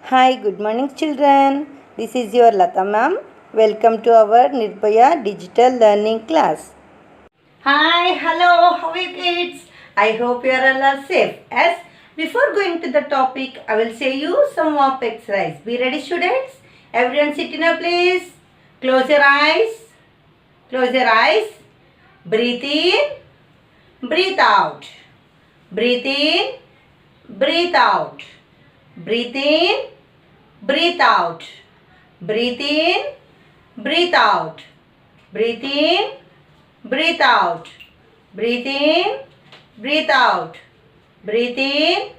Hi, good morning, children. This is your Lata ma'am. Welcome to our Nirbhaya Digital Learning class. Hi, hello, how are you kids? I hope you are all safe. As before going to the topic, I will say you some warm-up exercise. Be ready, students? Everyone sit in a place. Close your eyes. Close your eyes. Breathe in. Breathe out. Breathe in. Breathe out. Breathe in. Breathe out. Breathe in. Breathe out. Breathe in. Breathe out. Breathe in. Breathe out. Breathe in.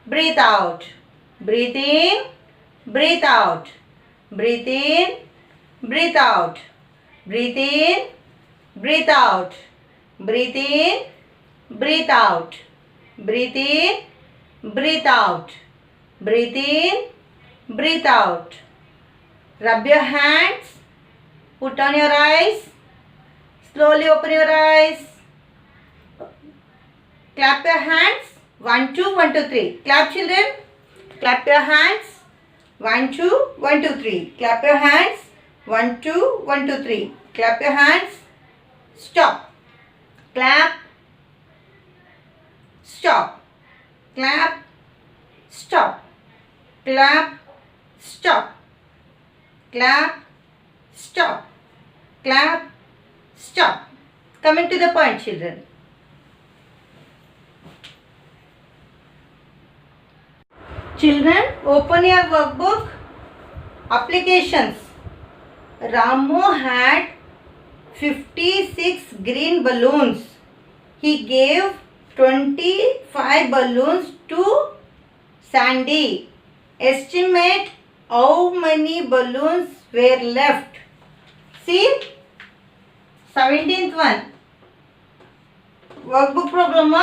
Breathe out. Breathe in. Breathe out. Breathe in. Breathe out. Breathe in. Breathe out. Breathe in. Breathe out. Breathe in. Breathe out. Breathe in. Breathe out. Rub your hands. Put on your eyes. Slowly open your eyes. Clap your hands. 1, 2, 1, 2, 3. Clap, children. Clap your hands. 1, 2, 1, 2, 3. Clap your hands. 1, 2, 1, 2, 3. Clap your hands. Stop. Clap. Stop. Clap. Stop. Clap. Stop. Clap. Stop. Clap. Stop. Coming to the point, children. Children, open your workbook. Applications. Ramu had 56 green balloons. He gave 25 balloons to Sandy. Estimate how many balloons were left. See, 17th one. Workbook problem,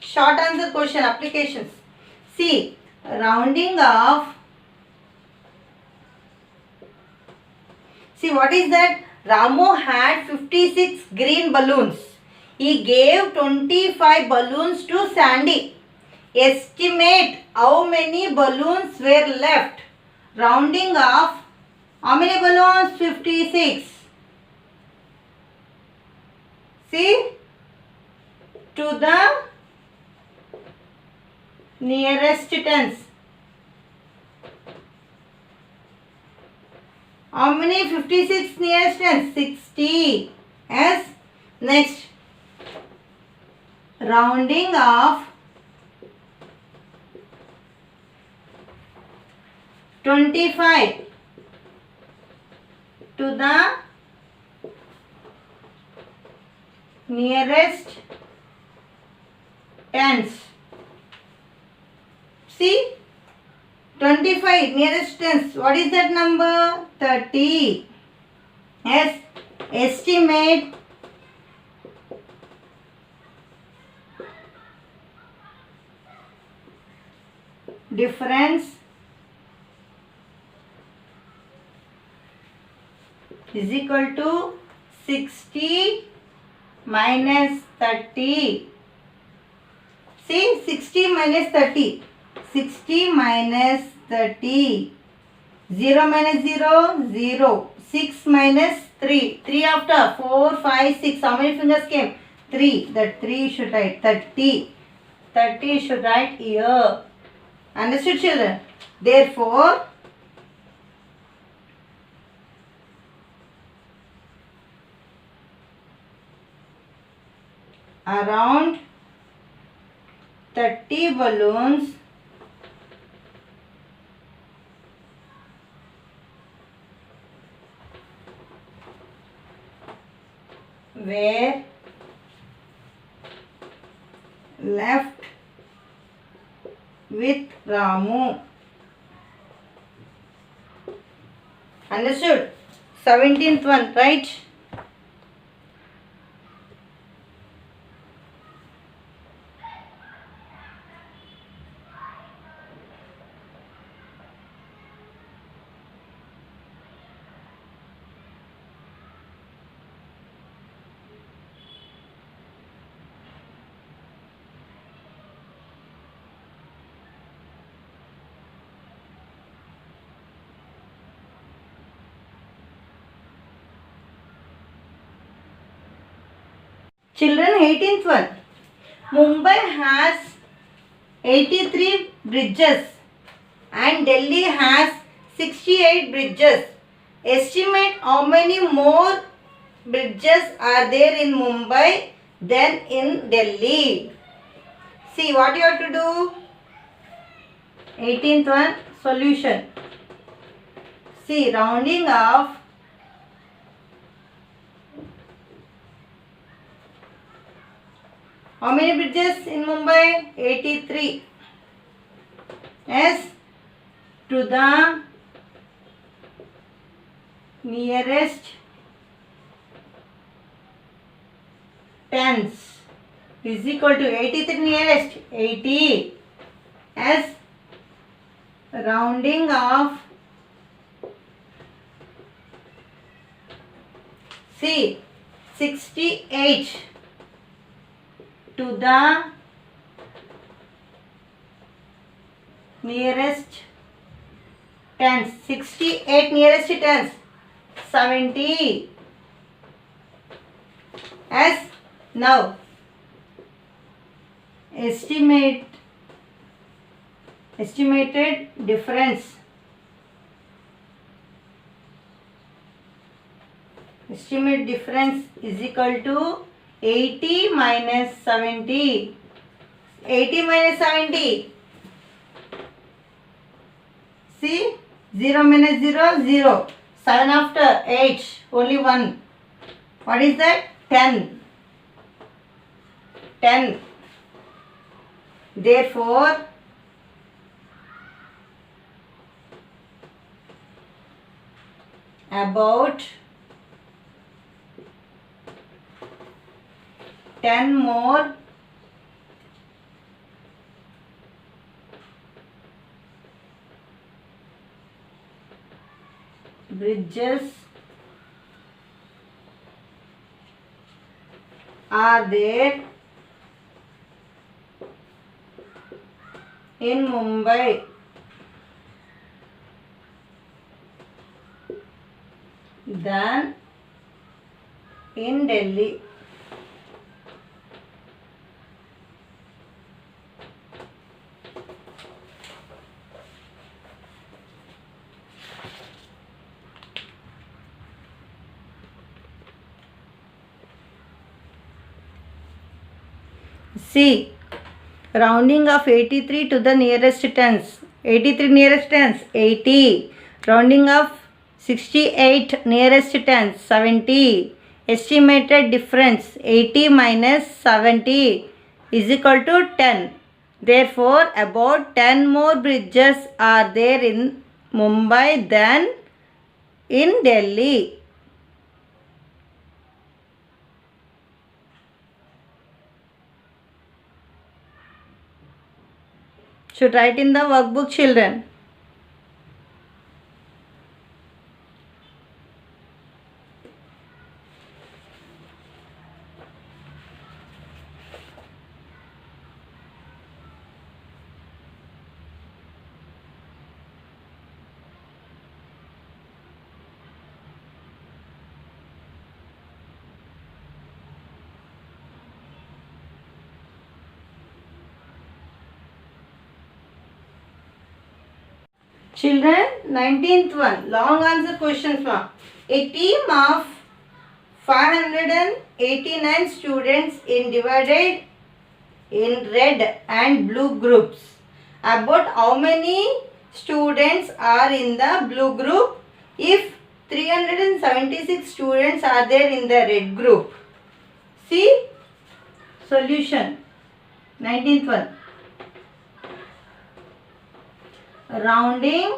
short answer question, applications. See, rounding off. See, what is that? Ramu had 56 green balloons. He gave 25 balloons to Sandy. Estimate how many balloons were left. Rounding off. How many balloons? 56. See? To the nearest tens. How many 56 nearest tens? 60. Yes. Next. Rounding off 25 to the nearest tens. See, 25 nearest tens. What is that number? 30. Yes. Estimate difference is equal to 60 minus 30. See, 60 minus 30. 60 minus 30. 0 minus 0, 0. 6 minus 3. 3 after 4, 5, 6. How many fingers came? 3. That 3 should write 30. 30 should write here. Understood, children? Therefore, around 30 balloons were left with Ramu. Understood? 17th one, right? Children, 18th one. Mumbai has 83 bridges and Delhi has 68 bridges. Estimate how many more bridges are there in Mumbai than in Delhi. See what you have to do. 18th one, solution. See, rounding off. How many bridges in Mumbai? 83. Yes, to the nearest tens is equal to 83 nearest 80 as rounding off. See, 68 to the nearest tens. 68 nearest tens. 70 as now estimated difference. Estimate difference is equal to 80 minus 70. 80 minus 70. See, 0 minus 0, 0. 7 after 8, only 1. What is that? 10. 10. Therefore, about 10 more bridges are there in Mumbai than in Delhi. See, rounding of 83 to the nearest tens. 83 nearest tens, 80. Rounding of 68 nearest tens, 70. Estimated difference, 80 minus 70 is equal to 10. Therefore, about 10 more bridges are there in Mumbai than in Delhi. Should write in the workbook, children. Children, 19th one, long answer questions one. A team of 589 students is divided in red and blue groups. About how many students are in the blue group if 376 students are there in the red group? See, solution, 19th one. Rounding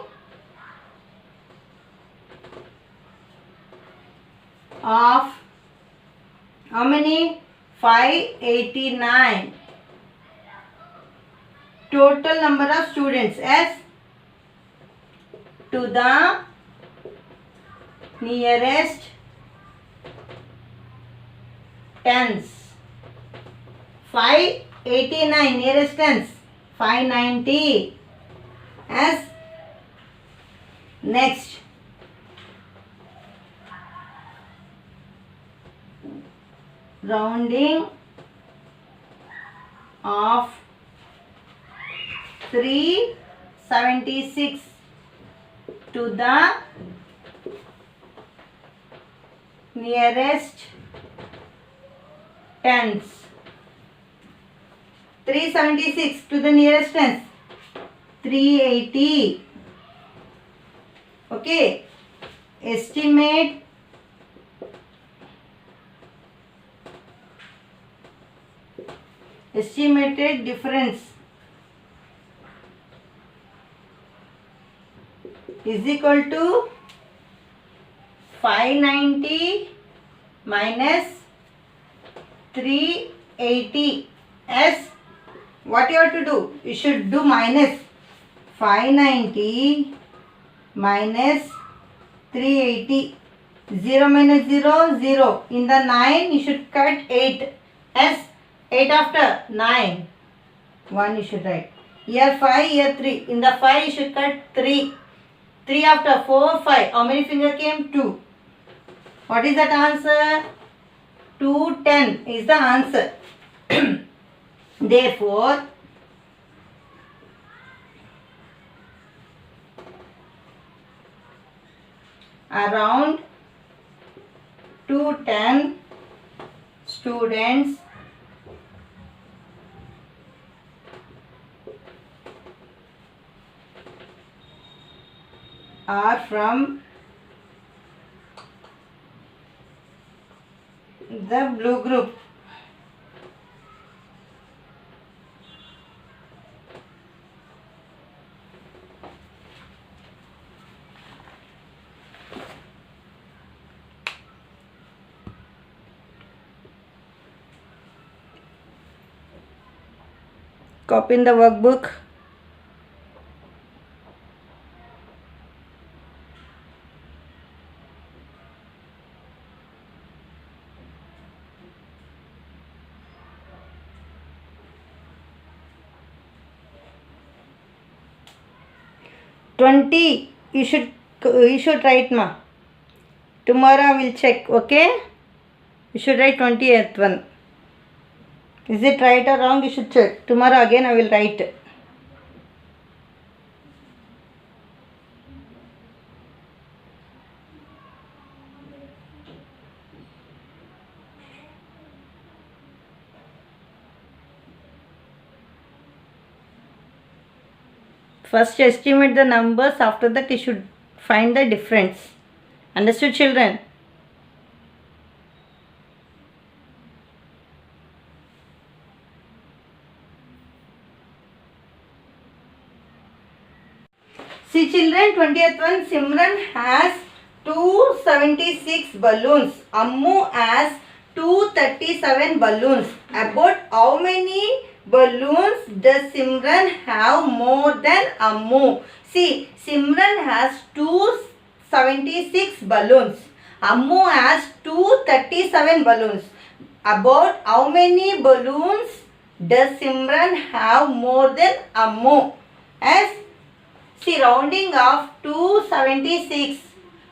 of how many? 589. Total number of students as to the nearest tens. 589 nearest tens. 590. As next, rounding of 376 to the nearest tens. 376 to the nearest tens. 380. Okay. Estimate estimated difference is equal to 590 minus 380. As what you have to do? You should do minus 590 minus 380. 0 minus 0, 0. In the 9, you should cut 8. As 8 after 9. 1 you should write. Here 5, here 3. In the 5, you should cut 3. 3 after 4, 5. How many finger came? 2. What is that answer? 210 is the answer. Therefore, around 210 students are from the blue group. Copy in the workbook. "20" you should write, ma. Tomorrow I will check, okay? You should write 20th one. Is it right or wrong? You should check. Tomorrow again I will write. First estimate the numbers, after that you should find the difference. Understood, children? See, children, 20th one, Simran has 276 balloons. Ammu has 237 balloons. About how many balloons does Simran have more than Ammu? See, Simran has 276 balloons. Ammu has 237 balloons. About how many balloons does Simran have more than Ammu? As see, rounding of 276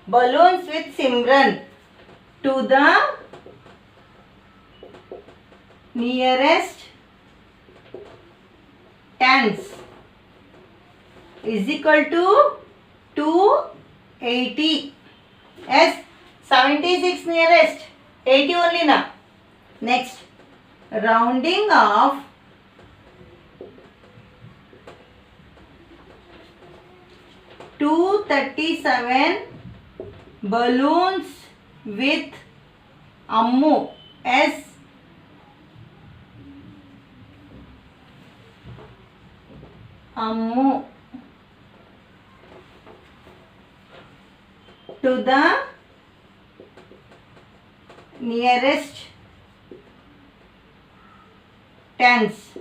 balloons with Simran to the nearest tens is equal to 280. Yes, 76 nearest, 80 only na. Next, rounding of 237 balloons with Ammu. As Ammu to the nearest tens.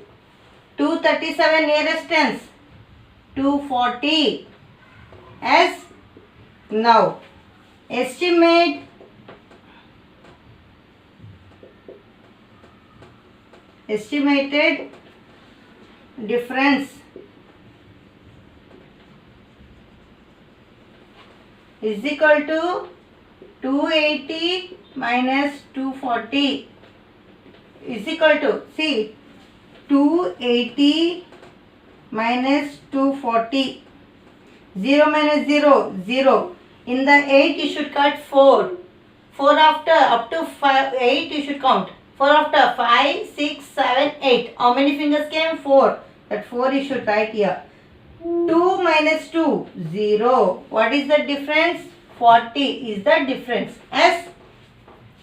237 nearest tens. 240. As now estimated difference is equal to 280 minus 240 is equal to, see, 280 minus 240. 0 minus 0, 0. In the 8 you should cut 4. 4 after, up to 5, 8 you should count. 4 after, 5, 6, 7, 8. How many fingers came? 4. That 4 you should write here. 2 minus 2, 0. What is the difference? 40 is the difference. Yes?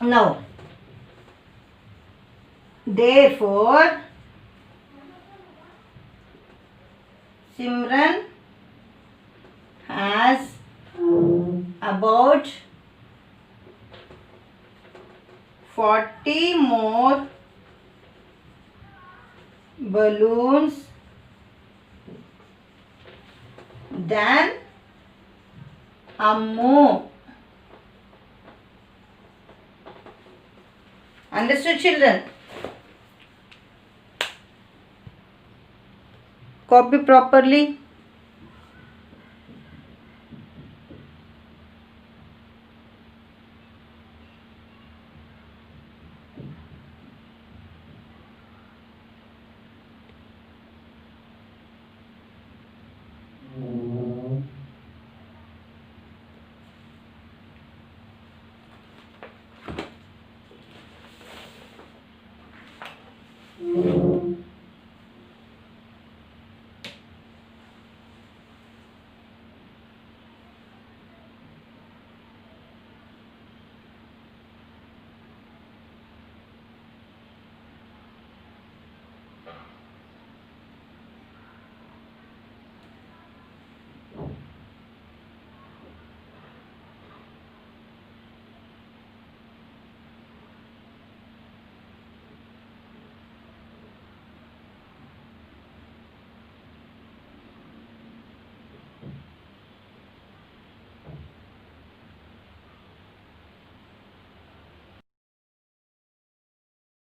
Now, therefore, Simran has about 40 more balloons than Ammu. Understood, children? Copy properly.